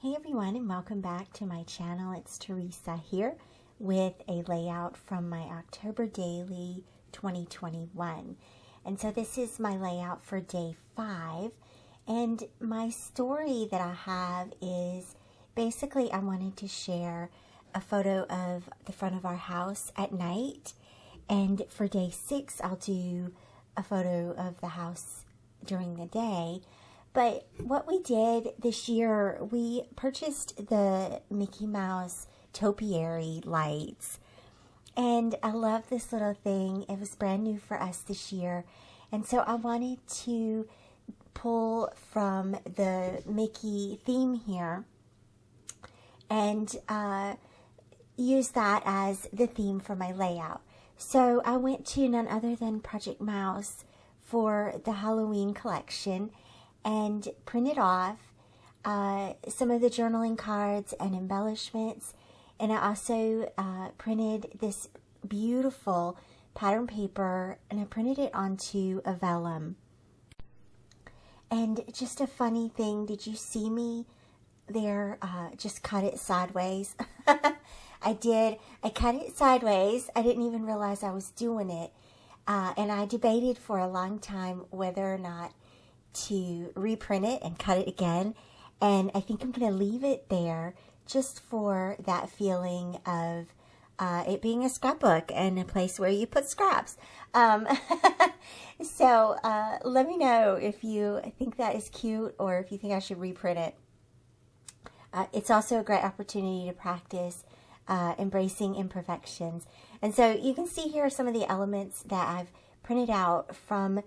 Hey everyone, and welcome back to my channel. It's Theresa here with a layout from my October daily 2021. And so this is my layout for day 5. And my story that I have is basically I wanted to share a photo of the front of our house at night. And for day 6, I'll do a photo of the house during the day. But what we did this year, we purchased the Mickey Mouse topiary lights. And I love this little thing. It was brand new for us this year. And so I wanted to pull from the Mickey theme here and use that as the theme for my layout. So I went to none other than Project Mouse for the Halloween collection and printed off some of the journaling cards and embellishments. And I also printed this beautiful pattern paper, and I printed it onto a vellum. And just a funny thing, did you see me there just cut it sideways? I did. I cut it sideways. I didn't even realize I was doing it. And I debated for a long time whether or not to reprint it and cut it again, and I think I'm going to leave it there just for that feeling of it being a scrapbook and a place where you put scraps. So let me know if you think that is cute or if you think I should reprint it. It's also a great opportunity to practice embracing imperfections. And so you can see here some of the elements that I've printed out from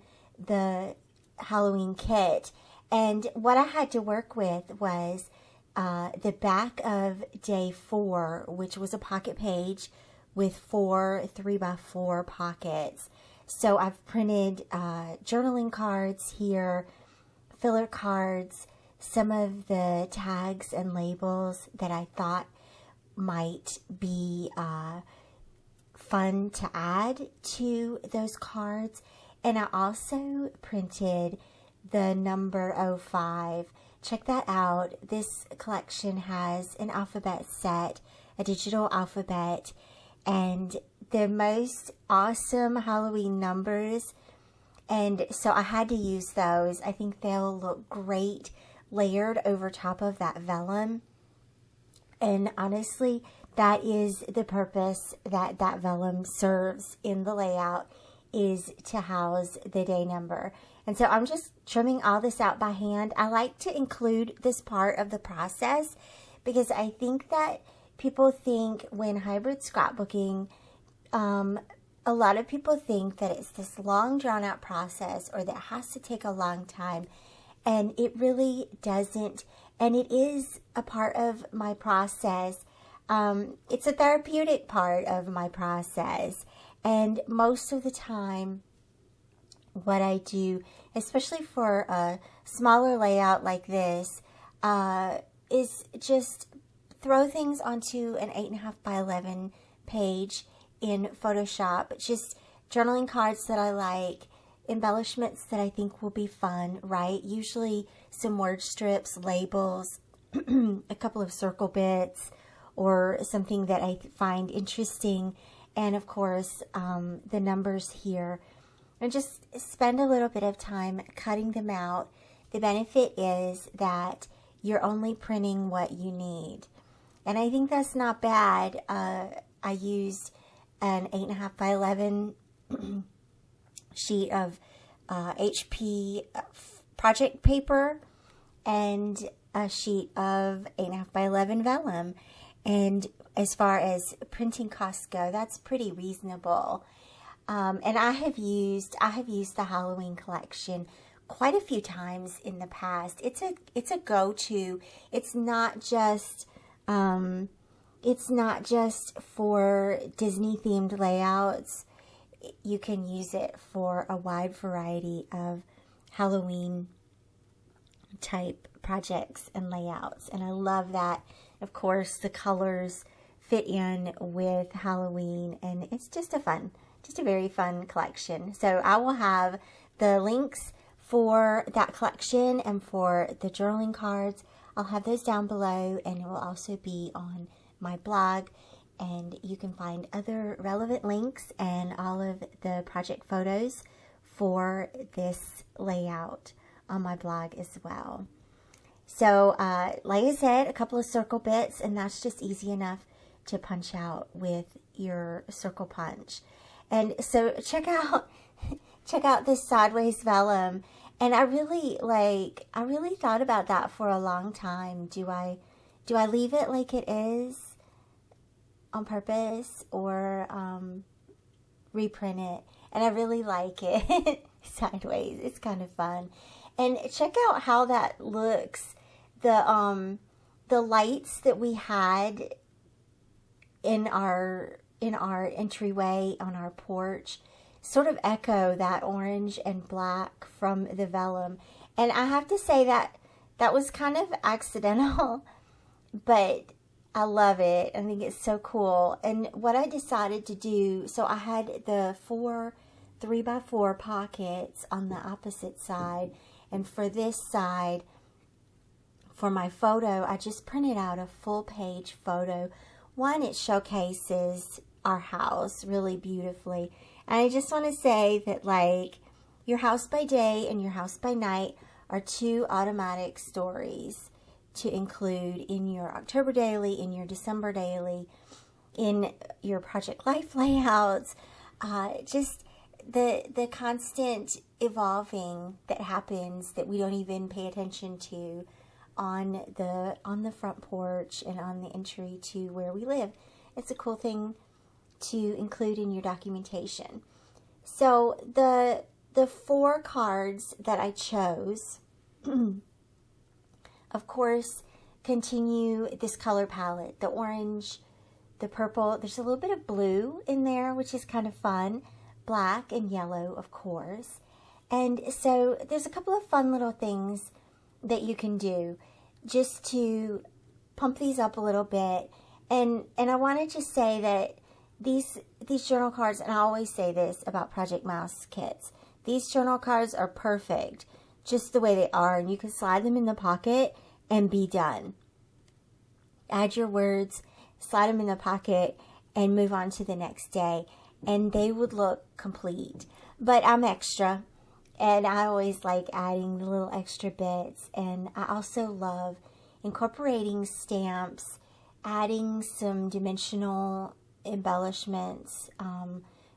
the Halloween kit, and what I had to work with was the back of day 4, which was a pocket page with 4 3x4 pockets. So I've printed journaling cards here, filler cards, some of the tags and labels that I thought might be fun to add to those cards. And I also printed the number 05. Check that out. This collection has an alphabet set, a digital alphabet, and the most awesome Halloween numbers. And so I had to use those. I think they'll look great layered over top of that vellum. And honestly, that is the purpose that that vellum serves in the layout, is to house the day number. And so I'm just trimming all this out by hand. I like to include this part of the process because I think that people think when hybrid scrapbooking, a lot of people think that it's this long drawn out process or that it has to take a long time. And it really doesn't. And it is a part of my process. It's a therapeutic part of my process. And most of the time, what I do, especially for a smaller layout like this, is just throw things onto an 8.5 by 11 page in Photoshop. Just journaling cards that I like, embellishments that I think will be fun, right? Usually some word strips, labels, a couple of circle bits, or something that I find interesting. And of course, the numbers here. And just spend a little bit of time cutting them out. The benefit is that you're only printing what you need. And I think that's not bad. I used an 8.5 by 11 sheet of HP project paper and a sheet of 8.5 by 11 vellum. And as far as printing costs go, that's pretty reasonable. And I have used the Halloween collection quite a few times in the past. It's a go-to. It's not just for Disney themed layouts. You can use it for a wide variety of Halloween type projects and layouts. And I love that. Of course, the colors fit in with Halloween, and it's just a very fun collection. So I will have the links for that collection and for the journaling cards. I'll have those down below, and it will also be on my blog, and you can find other relevant links and all of the project photos for this layout on my blog as well. So like I said, a couple of circle bits, and that's just easy enough to punch out with your circle punch. And so check out this sideways vellum. And I really thought about that for a long time. Do I leave it like it is on purpose, or reprint it? And I really like it sideways. It's kind of fun. And check out how that looks. The lights that we had in our entryway on our porch sort of echo that orange and black from the vellum. And I have to say that was kind of accidental, but I love it. I think it's so cool. And what I decided to do, so I had the 4 3x4 pockets on the opposite side, and for this side, for my photo, I just printed out a full page photo. One, it showcases our house really beautifully. And I just want to say that, like, your house by day and your house by night are 2 automatic stories to include in your October daily, in your December daily, in your project life layouts. Just the constant evolving that happens that we don't even pay attention to on the front porch and on the entry to where we live. It's a cool thing to include in your documentation. So the 4 cards that I chose, of course, continue this color palette. The orange, the purple, there's a little bit of blue in there, which is kind of fun. Black and yellow, of course. And so there's a couple of fun little things that you can do just to pump these up a little bit. And I wanted to say that these journal cards, and I always say this about Project Mouse kits, these journal cards are perfect just the way they are, and you can slide them in the pocket and be done. Add your words, slide them in the pocket, and move on to the next day, and they would look complete. But I'm extra, and I always like adding the little extra bits, and I also love incorporating stamps, adding some dimensional embellishments,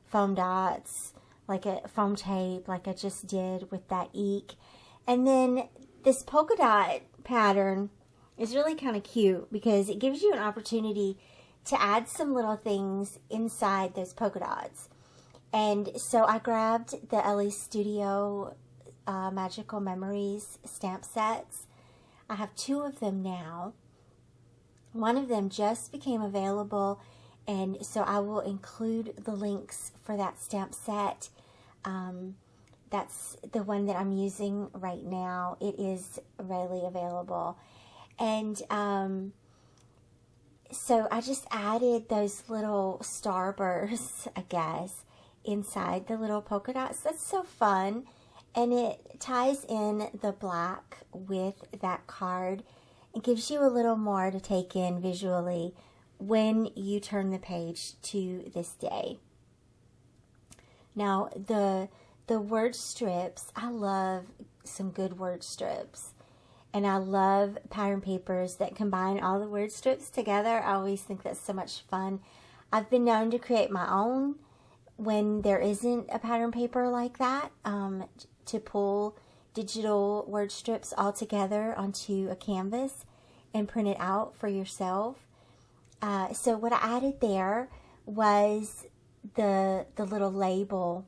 foam dots, like a foam tape, like I just did with that eek. And then this polka dot pattern is really kind of cute because it gives you an opportunity to add some little things inside those polka dots. And so I grabbed the Ellie Studio Magical Memories stamp sets. I have 2 of them now. One of them just became available, and so I will include the links for that stamp set. That's the one that I'm using right now. It is readily available. And so I just added those little starbursts, I guess, inside the little polka dots. That's so fun. And it ties in the black with that card. It gives you a little more to take in visually when you turn the page to this day. Now, the word strips, I love some good word strips. And I love pattern papers that combine all the word strips together. I always think that's so much fun. I've been known to create my own when there isn't a pattern paper like that, to pull digital word strips all together onto a canvas and print it out for yourself. So what I added there was the little label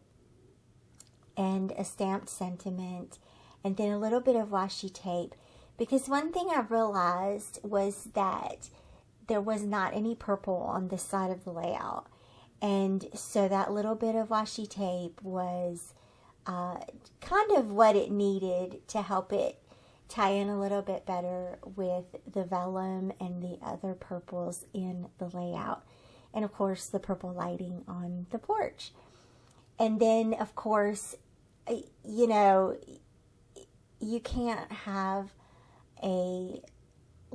and a stamped sentiment, and then a little bit of washi tape. Because one thing I realized was that there was not any purple on this side of the layout. And so that little bit of washi tape was kind of what it needed to help it tie in a little bit better with the vellum and the other purples in the layout. And of course the purple lighting on the porch. And then of course, you know, you can't have a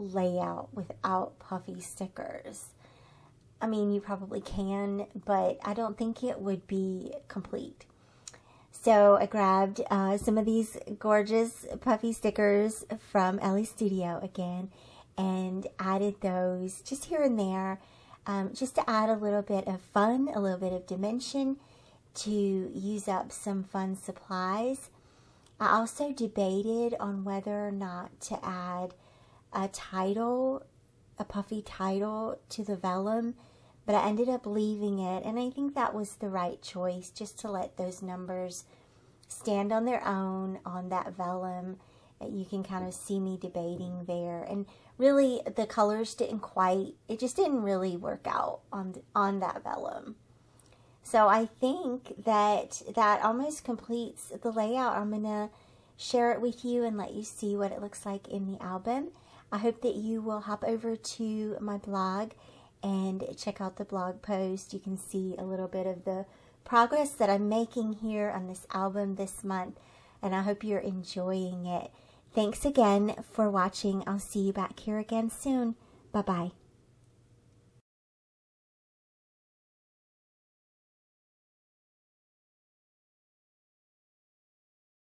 layout without puffy stickers. I mean, you probably can, but I don't think it would be complete. So I grabbed some of these gorgeous puffy stickers from Ellie's Studio again and added those just here and there, just to add a little bit of fun, a little bit of dimension, to use up some fun supplies. I also debated on whether or not to add a title, a puffy title to the vellum, but I ended up leaving it, and I think that was the right choice, just to let those numbers stand on their own on that vellum. You can kind of see me debating there, and really the colors didn't quite, it just didn't really work out on that vellum. So I think that almost completes the layout. I'm going to share it with you and let you see what it looks like in the album. I hope that you will hop over to my blog and check out the blog post. You can see a little bit of the progress that I'm making here on this album this month, and I hope you're enjoying it. Thanks again for watching. I'll see you back here again soon. Bye-bye.